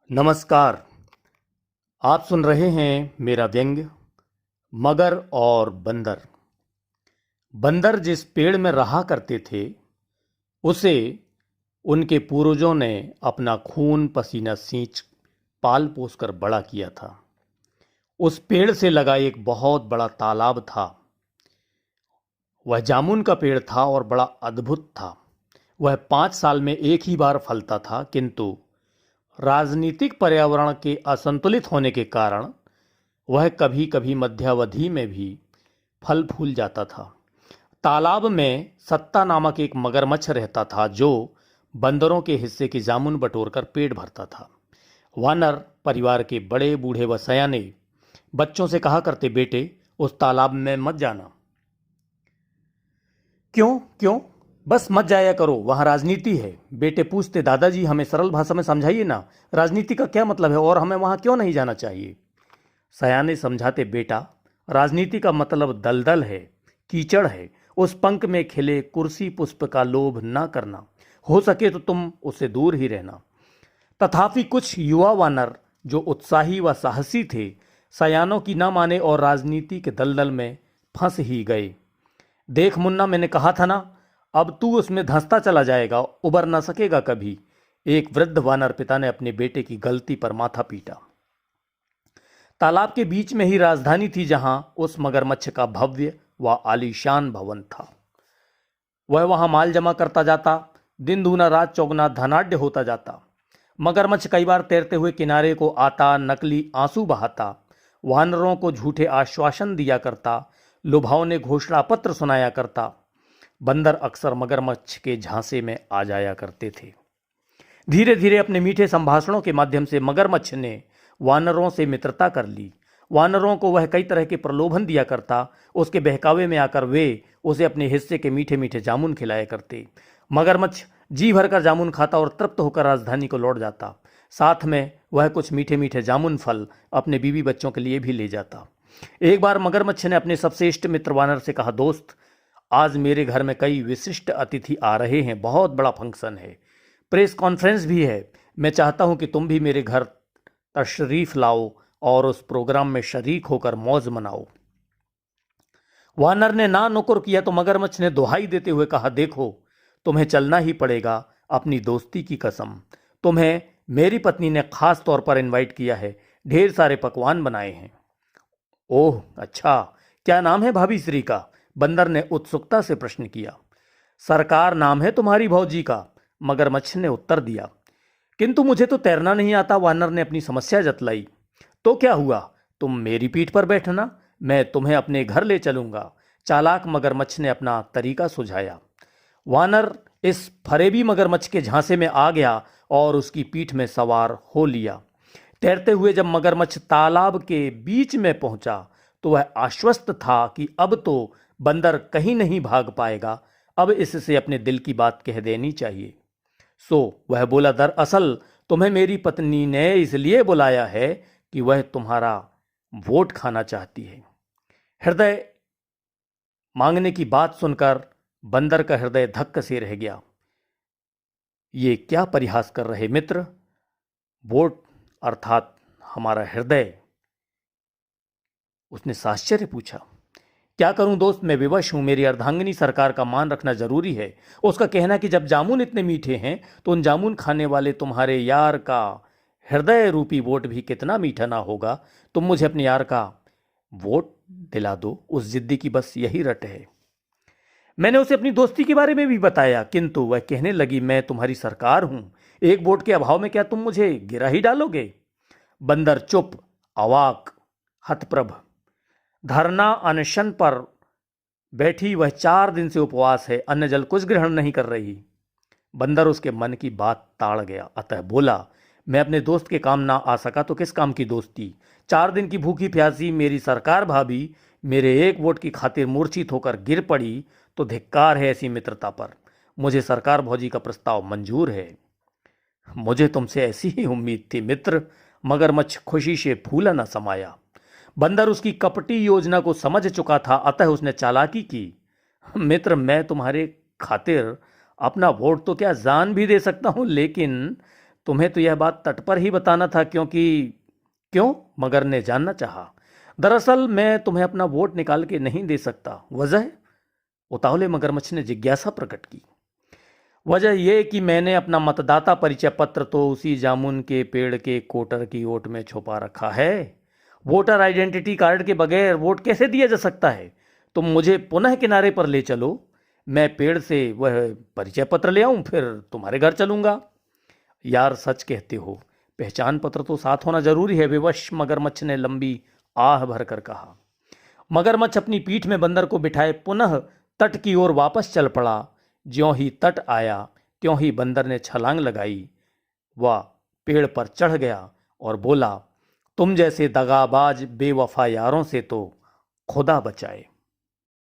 नमस्कार। आप सुन रहे हैं मेरा व्यंग्य मगर और बंदर। बंदर जिस पेड़ में रहा करते थे उसे उनके पूर्वजों ने अपना खून पसीना सींच पाल पोस कर बड़ा किया था। उस पेड़ से लगा एक बहुत बड़ा तालाब था। वह जामुन का पेड़ था और बड़ा अद्भुत था। वह 5 साल में एक ही बार फलता था, किंतु राजनीतिक पर्यावरण के असंतुलित होने के कारण वह कभी कभी मध्यावधि में भी फल फूल जाता था। तालाब में सत्ता नामक एक मगरमच्छ रहता था जो बंदरों के हिस्से की जामुन बटोरकर पेट भरता था। वानर परिवार के बड़े बूढ़े व सयाने बच्चों से कहा करते, बेटे उस तालाब में मत जाना। क्यों क्यों? बस मत जाया करो, वहां राजनीति है। बेटे पूछते, दादाजी हमें सरल भाषा में समझाइए ना, राजनीति का क्या मतलब है और हमें वहां क्यों नहीं जाना चाहिए। सयाने समझाते, बेटा राजनीति का मतलब दलदल है, कीचड़ है। उस पंख में खिले कुर्सी पुष्प का लोभ ना करना, हो सके तो तुम उससे दूर ही रहना। तथापि कुछ युवा वानर जो उत्साही व साहसी थे सयानों की ना माने और राजनीति के दलदल में फंस ही गए। देख मुन्ना, मैंने कहा था ना, अब तू उसमें धंसता चला जाएगा, उबर ना सकेगा कभी। एक वृद्ध वानर पिता ने अपने बेटे की गलती पर माथा पीटा। तालाब के बीच में ही राजधानी थी जहां उस मगरमच्छ का भव्य व आलीशान भवन था। वह वहां माल जमा करता जाता, दिन दूना रात चौगुना धनाढ्य होता जाता। मगरमच्छ कई बार तैरते हुए किनारे को आता, नकली आंसू बहाता, वानरों को झूठे आश्वासन दिया करता, लुभावने घोषणा पत्र सुनाया करता। बंदर अक्सर मगरमच्छ के झांसे में आ जाया करते थे। धीरे धीरे अपने मीठे संभाषणों के माध्यम से मगरमच्छ ने वानरों से मित्रता कर ली। वानरों को वह कई तरह के प्रलोभन दिया करता, उसके बहकावे में आकर वे उसे अपने हिस्से के मीठे मीठे जामुन खिलाया करते। मगरमच्छ जी भरकर जामुन खाता और तृप्त होकर राजधानी को लौट जाता। साथ में वह कुछ मीठे मीठे जामुन फल अपने बीवी बच्चों के लिए भी ले जाता। एक बार मगरमच्छ ने अपने सबसे इष्ट मित्र वानर से कहा, दोस्त आज मेरे घर में कई विशिष्ट अतिथि आ रहे हैं, बहुत बड़ा फंक्शन है, प्रेस कॉन्फ्रेंस भी है। मैं चाहता हूं कि तुम भी मेरे घर तशरीफ लाओ और उस प्रोग्राम में शरीक होकर मौज मनाओ। वानर ने ना नुकुर किया तो मगरमच्छ ने दुहाई देते हुए कहा, देखो तुम्हें चलना ही पड़ेगा, अपनी दोस्ती की कसम। तुम्हें मेरी पत्नी ने खास तौर पर इनवाइट किया है, ढेर सारे पकवान बनाए हैं। ओह अच्छा, क्या नाम है भाभी श्री का? बंदर ने उत्सुकता से प्रश्न किया। सरकार नाम है तुम्हारी भौजी का, मगरमच्छ ने उत्तर दिया। किंतु मुझे तो तैरना नहीं आता, वानर ने अपनी समस्या जतलाई। तो क्या हुआ, तुम मेरी पीठ पर बैठना, मैं तुम्हें अपने घर ले चलूंगा, चालाक मगरमच्छ ने अपना तरीका सुझाया। वानर इस फरेबी मगरमच्छ के झांसे में आ गया और उसकी पीठ में सवार हो लिया। तैरते हुए जब मगरमच्छ तालाब के बीच में पहुंचा तो वह आश्वस्त था कि अब तो बंदर कहीं नहीं भाग पाएगा, अब इससे अपने दिल की बात कह देनी चाहिए। सो वह बोला, दरअसल तुम्हें मेरी पत्नी ने इसलिए बुलाया है कि वह तुम्हारा वोट खाना चाहती है। हृदय मांगने की बात सुनकर बंदर का हृदय धक्क से रह गया। ये क्या परिहास कर रहे मित्र? वोट अर्थात हमारा हृदय? उसने साश्चर्य पूछा। क्या करूं दोस्त, मैं विवश हूं, मेरी अर्धांगिनी सरकार का मान रखना जरूरी है। उसका कहना कि जब जामुन इतने मीठे हैं तो उन जामुन खाने वाले तुम्हारे यार का हृदय रूपी वोट भी कितना मीठा ना होगा। तुम मुझे अपने यार का वोट दिला दो, उस जिद्दी की बस यही रट है। मैंने उसे अपनी दोस्ती के बारे में भी बताया, किंतु वह कहने लगी, मैं तुम्हारी सरकार हूं, एक वोट के अभाव में क्या तुम मुझे गिरा ही डालोगे? बंदर चुप, अवाक, हतप्रभ। धरना अनशन पर बैठी वह 4 दिन से उपवास है, अन्न जल कुछ ग्रहण नहीं कर रही। बंदर उसके मन की बात ताड़ गया, अतः बोला, मैं अपने दोस्त के काम ना आ सका तो किस काम की दोस्ती? 4 दिन की भूखी प्यासी मेरी सरकार भाभी मेरे एक वोट की खातिर मूर्छित होकर गिर पड़ी तो धिक्कार है ऐसी मित्रता पर। मुझे सरकार भौजी का प्रस्ताव मंजूर है। मुझे तुमसे ऐसी ही उम्मीद थी मित्र, मगरमच्छ खुशी से फूला न समाया। बंदर उसकी कपटी योजना को समझ चुका था, अतः उसने चालाकी की। मित्र, मैं तुम्हारे खातिर अपना वोट तो क्या जान भी दे सकता हूं, लेकिन तुम्हें तो यह बात तट पर ही बताना था, क्योंकि क्यों? मगर ने जानना चाहा। दरअसल मैं तुम्हें अपना वोट निकाल के नहीं दे सकता। वजह? उतावले मगरमच्छ ने जिज्ञासा प्रकट की। वजह यह कि मैंने अपना मतदाता परिचय पत्र तो उसी जामुन के पेड़ के कोटर की ओट में छुपा रखा है। वोटर आइडेंटिटी कार्ड के बगैर वोट कैसे दिया जा सकता है? तुम मुझे पुनः किनारे पर ले चलो, मैं पेड़ से वह परिचय पत्र ले आऊं, फिर तुम्हारे घर चलूंगा। यार सच कहते हो, पहचान पत्र तो साथ होना जरूरी है, विवश मगरमच्छ ने लंबी आह भरकर कहा। मगरमच्छ अपनी पीठ में बंदर को बिठाए पुनः तट की ओर वापस चल पड़ा। ज्यों ही तट आया त्यों ही बंदर ने छलांग लगाई। वह पेड़ पर चढ़ गया और बोला, तुम जैसे दगाबाज बेवफा यारों से तो खुदा बचाए।